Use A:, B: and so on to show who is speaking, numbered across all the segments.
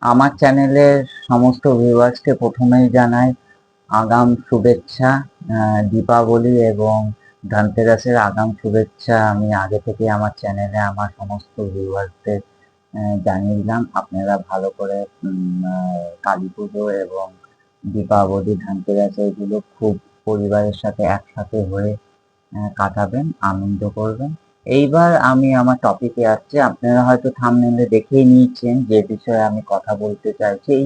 A: আমার চ্যানেলের সমস্ত ভিউয়ার্সকে প্রথমেই জানাই আগাম শুভেচ্ছা। দীপাবলি এবং ধনতেরাসের আগাম শুভেচ্ছা আমি আগে থেকে আমার চ্যানেলে আমার সমস্ত ভিউয়ার্সদের জানিয়ে দিলাম। আপনারা ভালো করে কালী পুজো এবং দীপাবলি, ধনতেরাস এগুলো খুব পরিবারের সাথে একসাথে হয়ে কাটাবেন, আনন্দ করবেন। এইবার আমি আমার টপিকে আসছি। আপনারা হয়তো থাম্বনেইলে দেখেই নিয়েছেন যে বিষয়ে আমি কথা বলতে চাইছি। এই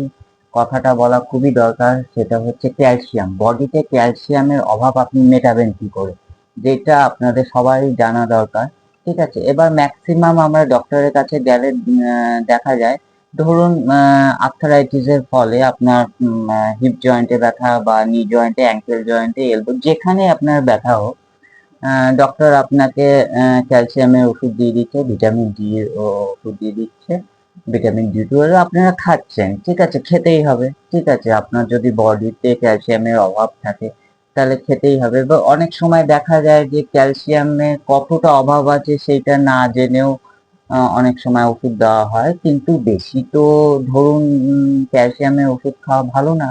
A: কথাটা বলা খুবই দরকার, সেটা হচ্ছে ক্যালসিয়াম। বডিতে ক্যালসিয়ামের অভাব আপনি মেটাবেন কি করে, যেটা আপনাদের সবাই জানা দরকার। ঠিক আছে, এবার ম্যাক্সিমাম আমরা ডক্টরের কাছে গেলে দেখা যায়, ধরুন আর্থ্রাইটিসের ফলে আপনার হিপ জয়েন্টে ব্যথা বা নি জয়েন্টে, অ্যাঙ্কেল জয়েন্টে, এলবো যেখানে আপনার ব্যথা হোক, ডক্টর আপনাকে ক্যালসিয়ামের ওষুধ দিয়ে দিচ্ছে, ভিটামিন ডি ওষুধ দিয়ে দিচ্ছে, ভিটামিন ডি টুয়েলভ আপনারা খাচ্ছেন। ঠিক আছে, খেতেই হবে। ঠিক আছে, আপনার যদি বডিতে ক্যালসিয়ামের অভাব থাকে তাহলে খেতেই হবে। বা অনেক সময় দেখা যায় যে ক্যালসিয়ামের কতটা অভাব আছে সেইটা না জেনেও অনেক সময় ওষুধ দেওয়া হয়, কিন্তু বেশি তো ধরুন ক্যালসিয়ামের ওষুধ খাওয়া ভালো না।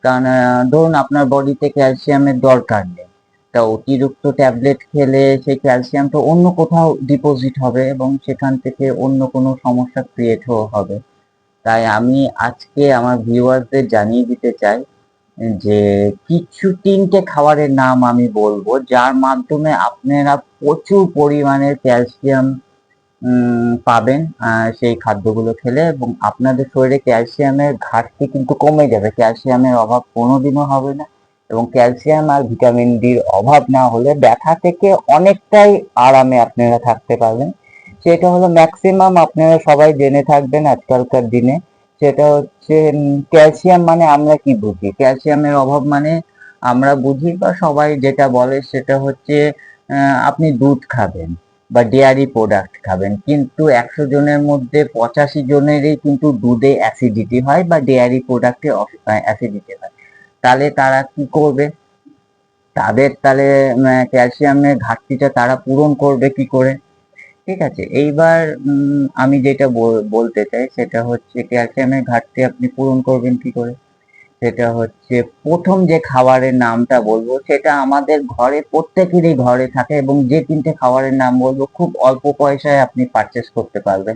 A: কারণ ধরুন আপনার বডিতে ক্যালসিয়ামের দরকার নেই, তা অতিরিক্ত ট্যাবলেট খেলে সেই ক্যালসিয়ামটা অন্য কোথাও ডিপোজিট হবে এবং সেখান থেকে অন্য কোনো সমস্যা ক্রিয়েটও হবে। তাই আমি আজকে আমার ভিউয়ারদের জানিয়ে দিতে চাই যে কিছু 3টে খাবারের নাম আমি বলবো, যার মাধ্যমে আপনারা প্রচুর পরিমাণে ক্যালসিয়াম পাবেন সেই খাদ্যগুলো খেলে, এবং আপনাদের শরীরে ক্যালসিয়ামের ঘাটতি কিন্তু কমে যাবে। ক্যালসিয়ামের অভাব কোনোদিনও হবে না, এবং ক্যালসিয়াম আর ভিটামিন ডির অভাব না হলে ব্যথা থেকে অনেকটাই আরামে আপনারা থাকতে পারবেন। সেটা হলো ম্যাক্সিমাম আপনারা সবাই জেনে থাকবেন আজকালকার দিনে। সেটা হচ্ছে ক্যালসিয়াম মানে আমরা কি বুঝি? ক্যালসিয়ামের অভাব মানে আমরা বুঝি বা সবাই যেটা বলে সেটা হচ্ছে আপনি দুধ খাবেন বা ডেয়ারি প্রোডাক্ট খাবেন, কিন্তু 100 জনের মধ্যে 85 জনেরই কিন্তু দুধে অ্যাসিডিটি হয় বা ডেয়ারি প্রোডাক্টে অ্যাসিডিটি হয়। তাহলে তারা কি করবে? তাদের তাহলে ক্যালসিয়ামের ঘাটতিটা তারা পূরণ করবে কি করে? ঠিক আছে, এইবার আমি যেটা বলতে চাই সেটা হচ্ছে ক্যালসিয়ামের ঘাটতি আপনি পূরণ করবেন কি করে। সেটা হচ্ছে প্রথম যে খাবারের নামটা বলবো সেটা আমাদের ঘরে প্রত্যেকেরই ঘরে থাকে, এবং যে 3টে খাবারের নাম বলবো খুব অল্প পয়সায় আপনি পারচেস করতে পারবেন।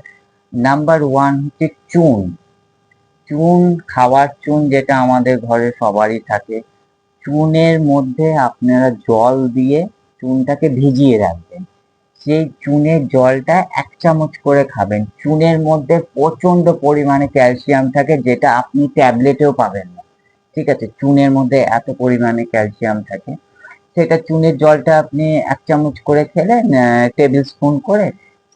A: নাম্বার ওয়ান হচ্ছে চুন। চুন, খাবার চুন, যেটা আমাদের ঘরে সবারই থাকে। চুনের মধ্যে আপনারা জল দিয়ে চুনটাকে ভিজিয়ে রাখবেন। সেই চুনের জলটা 1 চামচ করে খাবেন। চুনের মধ্যে প্রচন্ড পরিমাণে ক্যালসিয়াম থাকে, যেটা আপনি ট্যাবলেটেও পাবেন না। ঠিক আছে, চুনের মধ্যে এত পরিমাণে ক্যালসিয়াম থাকে। সেটা চুনের জলটা আপনি 1 চামচ করে খেলেন, টেবিল স্পুন করে।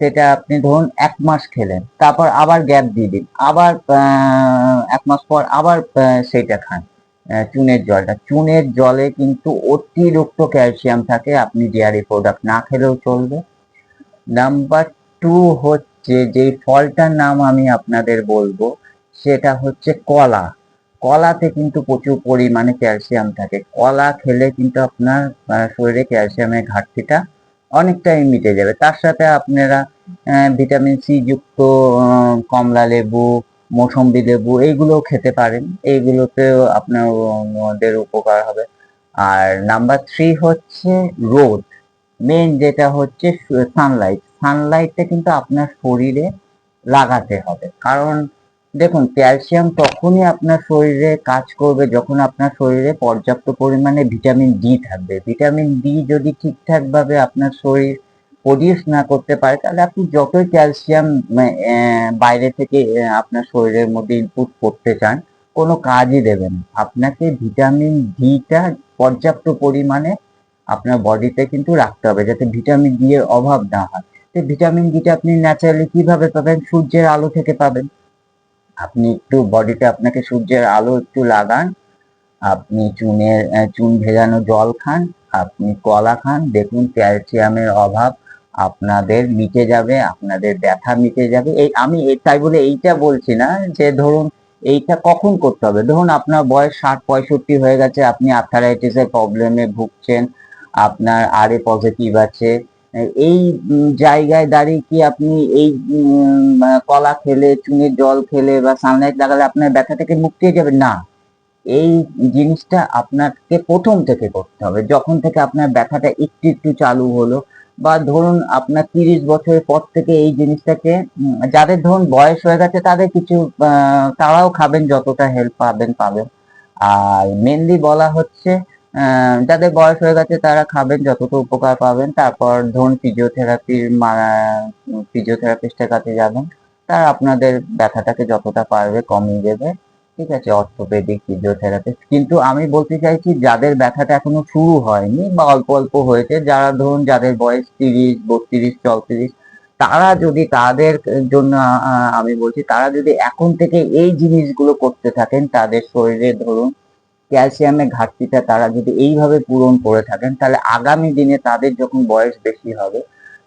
A: সেটা আপনি ধরুন 1 মাস খেলেন, তারপর আবার গ্যাপ দিয়ে দিন, আবার 1 মাস পর আবার সেইটা খান। চুনের জলটা, চুনের জলে কিন্তু অতিরিক্ত ক্যালসিয়াম থাকে, আপনি ডেয়ারি প্রোডাক্ট না খেলেও চলবে। নাম্বার টু হচ্ছে যে ফলটার নাম আমি আপনাদের বলবো সেটা হচ্ছে কলা। কলাতে কিন্তু প্রচুর পরিমাণে ক্যালসিয়াম থাকে। কলা খেলে কিন্তু আপনার শরীরে ক্যালসিয়ামের ঘাটতিটা অনেকটাই মিটে যাবে। তার সাথে আপনারা ভিটামিন সি যুক্ত কমলা লেবু, মৌসম্বি লেবু এইগুলোও খেতে পারেন। এইগুলোতেও আপনার ওদের উপকার হবে। আর নাম্বার থ্রি হচ্ছে রোদ। মেন যেটা হচ্ছে সানলাইট। সানলাইটটা কিন্তু আপনার শরীরে লাগাতে হবে, কারণ দেখুন ক্যালসিয়াম তখনই আপনার শরীরে কাজ করবে যখন আপনার শরীরে পর্যাপ্ত পরিমাণে ভিটামিন ডি থাকবে। ভিটামিন ডি যদি ঠিকঠাক ভাবে আপনার শরীর প্রডিউস না করতে পারে, তাহলে আপনি যতই ক্যালসিয়াম বাইরে থেকে আপনার শরীরের মধ্যে ইনপুট করতে চান, কোনো কাজই দেবে না। আপনাকে ভিটামিন ডিটা পর্যাপ্ত পরিমাণে আপনার বডিতে কিন্তু রাখতে হবে, যাতে ভিটামিন ডি এর অভাব না হয়। তো ভিটামিন ডিটা আপনি ন্যাচারালি কিভাবে পাবেন? সূর্যের আলো থেকে পাবেন। আপনি একটু বডিতে আপনাকে সূর্যের আলো একটু লাগান, আপনি চুন ভেজানো জল খান, আপনি কলা খান, দেখুন ক্যালসিয়ামের অভাব আপনাদের মিটে যাবে, আপনাদের ব্যথা মিটে যাবে। এই আমি তাই বলে এইটা বলছি না যে ধরুন এইটা কখন করতে হবে। ধরুন আপনার বয়স 60-65 হয়ে গেছে, আপনি আর্থারাইটিসের প্রবলেমে ভুগছেন, আপনার আরএ পজিটিভ আছে, এই জায়গায় দাঁড়িয়ে কি আপনি এই কলা খেলে, চুনের জল খেলে বা সানলাইট লাগালে আপনার ব্যথা থেকে মুক্তি হয়ে যাবে? না, এই জিনিসটা আপনাকে প্রথম থেকে করতে হবে। যখন থেকে আপনার ব্যথাটা একটু একটু চালু হলো, বা ধরুন আপনার 30 বছরের পর থেকে এই জিনিসটাকে, যাদের ধরুন বয়স হয়ে গেছে তাদের কিছু তারাও খাবেন, যতটা হেল্প পাবেন পাবেন। আর মেনলি বলা হচ্ছে যাদের বয়স হয়ে গেছে তারা খাবেন, যতটা উপকার পাবেন। তারপর ধরুন ফিজিওথেরাপিস্টের কাছে যাবেন, তারা আপনাদের ব্যথাটাকে যতটা পারবে কমিয়ে দেবে। ঠিক আছে, অর্থোপেডিক ফিজিওথেরাপিস্ট। কিন্তু আমি বলতে চাইছি যাদের ব্যথাটা এখনো শুরু হয়নি বা অল্প অল্প হয়েছে, যারা ধরুন যাদের বয়স 30, 32, 34, তারা যদি তাদের জন্য আমি বলছি, তারা যদি এখন থেকে এই জিনিসগুলো করতে থাকেন, তাদের শরীরে ধরুন ক্যালসিয়ামের ঘাটতিটা তারা যদি এইভাবে পূরণ করে থাকেন, তাহলে আগামী দিনে তাদের যখন বয়স বেশি হবে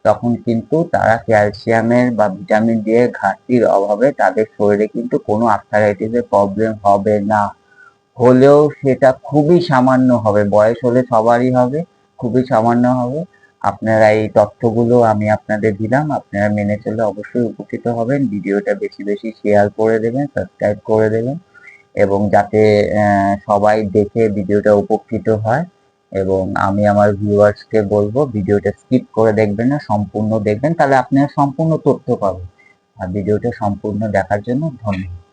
A: তখন কিন্তু তারা ক্যালসিয়ামের বা ভিটামিন ডি এর ঘাটতির অভাবে তাদের শরীরে কিন্তু কোনো আর্থারাইটিসের প্রবলেম হবে না। হলেও সেটা খুবই সামান্য হবে, বয়স হলে সবারই হবে, খুবই সামান্য হবে। আপনারা এই তথ্যগুলো আমি আপনাদের দিলাম, আপনারা মেনে চললে অবশ্যই উপকৃত হবেন। ভিডিওটা বেশি বেশি শেয়ার করে দেবেন, সাবস্ক্রাইব করে দেবেন, এবং যাতে সবাই দেখে ভিডিওটা উপকৃত হয়। এবং আমি আমার ভিউয়ার্সকে বলবো ভিডিওটা স্কিপ করে দেখবেন না, সম্পূর্ণ দেখবেন, তাহলে আপনারা সম্পূর্ণ তথ্য পাবেন। আর ভিডিওটা সম্পূর্ণ দেখার জন্য ধন্যবাদ।